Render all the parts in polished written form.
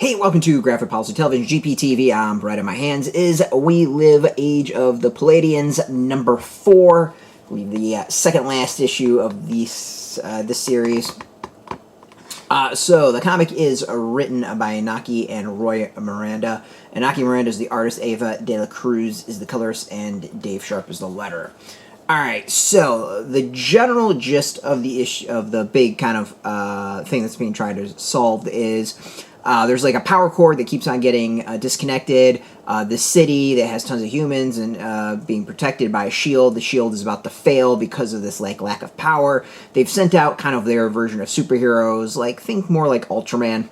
Hey, welcome to Graphic Policy Television, GPTV. Right in my hands is We Live Age of the Palladions, number 4. I believe the second last issue of this series. So the comic is written by Inaki and Miranda. Inaki Miranda is the artist, Eva De La Cruz is the colorist, and Dave Sharpe is the letterer. Alright, so the general gist of the issue, of the big kind of thing that's being tried to solve is there's like a power cord that keeps on getting disconnected. The city that has tons of humans and being protected by a shield. The shield is about to fail because of this like lack of power. They've sent out kind of their version of superheroes, like think more like Ultraman,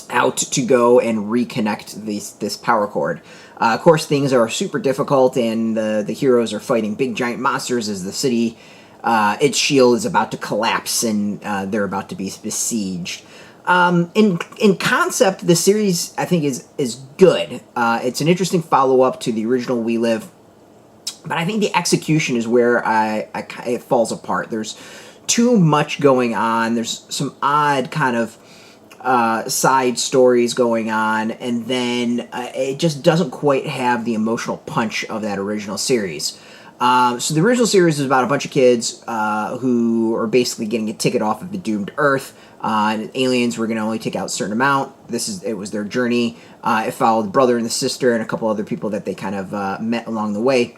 out to go and reconnect this power cord. Of course, things are super difficult, and the heroes are fighting big giant monsters as the city, its shield is about to collapse, and they're about to be besieged. In concept, the series, I think, is good. It's an interesting follow-up to the original We Live, but I think the execution is where it falls apart. There's too much going on. There's some odd kind of side stories going on, and then it just doesn't quite have the emotional punch of that original series. So the original series is about a bunch of kids who are basically getting a ticket off of the doomed Earth. And aliens were going to only take out a certain amount. It was their journey. It followed the brother and the sister and a couple other people that they kind of met along the way.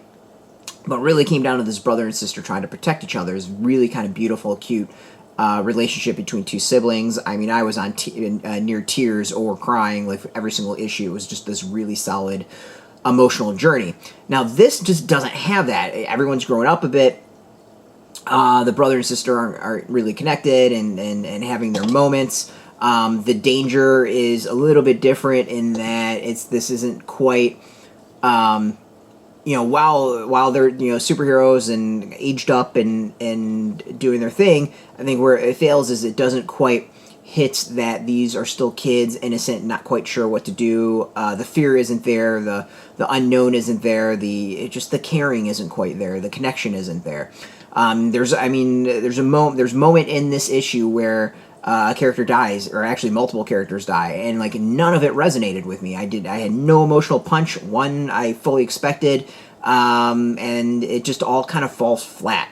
But really came down to this brother and sister trying to protect each other. It's really kind of beautiful, cute relationship between two siblings. I mean, I was on near tears or crying like every single issue. It was just this really solid emotional journey. Now, this just doesn't have that. Everyone's growing up a bit. The brother and sister aren't really connected and having their moments. The danger is a little bit different in that this isn't quite, while they're, superheroes and aged up and doing their thing, I think where it fails is it doesn't quite hit that these are still kids, innocent, not quite sure what to do. The fear isn't there. The unknown isn't there. The caring isn't quite there. The connection isn't there. There's a moment in this issue where a character dies, or actually multiple characters die, and like none of it resonated with me. I had no emotional punch. One I fully expected, and it just all kind of falls flat.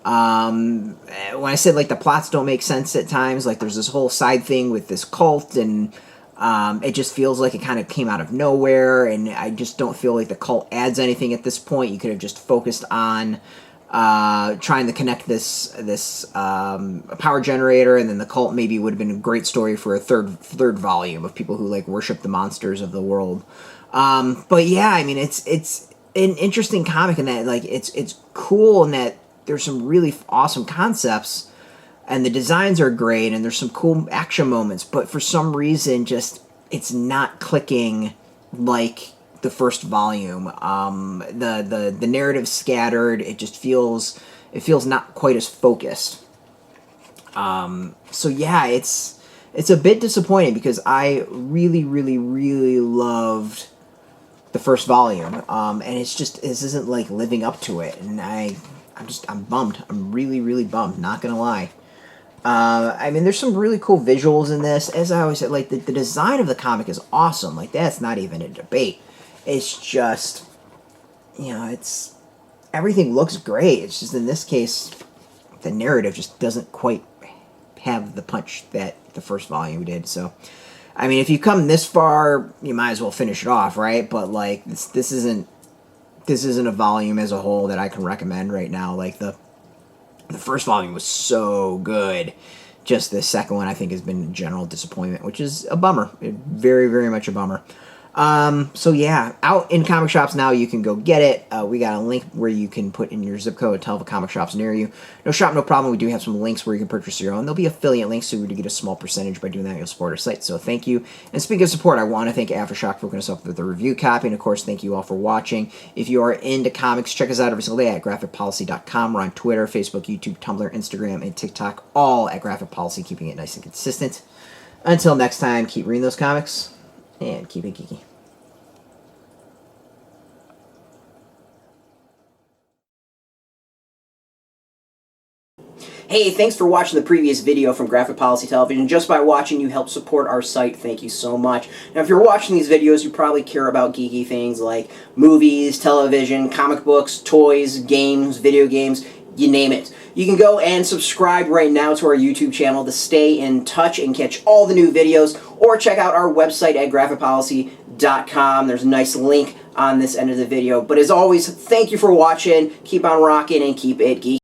When I said like the plots don't make sense at times, like there's this whole side thing with this cult, and it just feels like it kind of came out of nowhere, and I just don't feel like the cult adds anything at this point. You could have just focused on trying to connect this power generator, and then the cult maybe would have been a great story for a third volume of people who like worship the monsters of the world. But yeah, I mean it's an interesting comic in that like it's cool in that there's some really awesome concepts, and the designs are great, and there's some cool action moments, but for some reason just it's not clicking like the first volume. The narrative's scattered. It just feels not quite as focused. So yeah, it's a bit disappointing because I really, really, really loved the first volume, and this isn't like living up to it, and I'm bummed. I'm really, really bummed. Not gonna lie. I mean, there's some really cool visuals in this. As I always said, like the design of the comic is awesome. Like that's not even a debate. It's just, everything looks great. It's just in this case, the narrative just doesn't quite have the punch that the first volume did. So, I mean, if you come this far, you might as well finish it off, right? But like this isn't a volume as a whole that I can recommend right now. Like the first volume was so good. Just the second one I think has been a general disappointment, which is a bummer. Very, very much a bummer. So yeah, out in comic shops now. You can go get it. We got a link where you can put in your zip code, tell the comic shops near you. No shop, no problem. We do have some links where you can purchase your own. There'll be affiliate links, so we do get a small percentage by doing that. You'll support our site, so thank you. And speaking of support, I want to thank AfterShock for hooking us up with the review copy, and of course, thank you all for watching. If you are into comics, check us out every single day at graphicpolicy.com. We're on Twitter, Facebook, YouTube, Tumblr, Instagram, and TikTok, all at Graphic Policy, keeping it nice and consistent. Until next time, keep reading those comics, and keep it geeky. Hey, thanks for watching the previous video from Graphic Policy Television. Just by watching, you help support our site. Thank you so much. Now, if you're watching these videos, you probably care about geeky things like movies, television, comic books, toys, games, video games, you name it. You can go and subscribe right now to our YouTube channel to stay in touch and catch all the new videos, or check out our website at graphicpolicy.com. There's a nice link on this end of the video. But as always, thank you for watching. Keep on rocking and keep it geeky.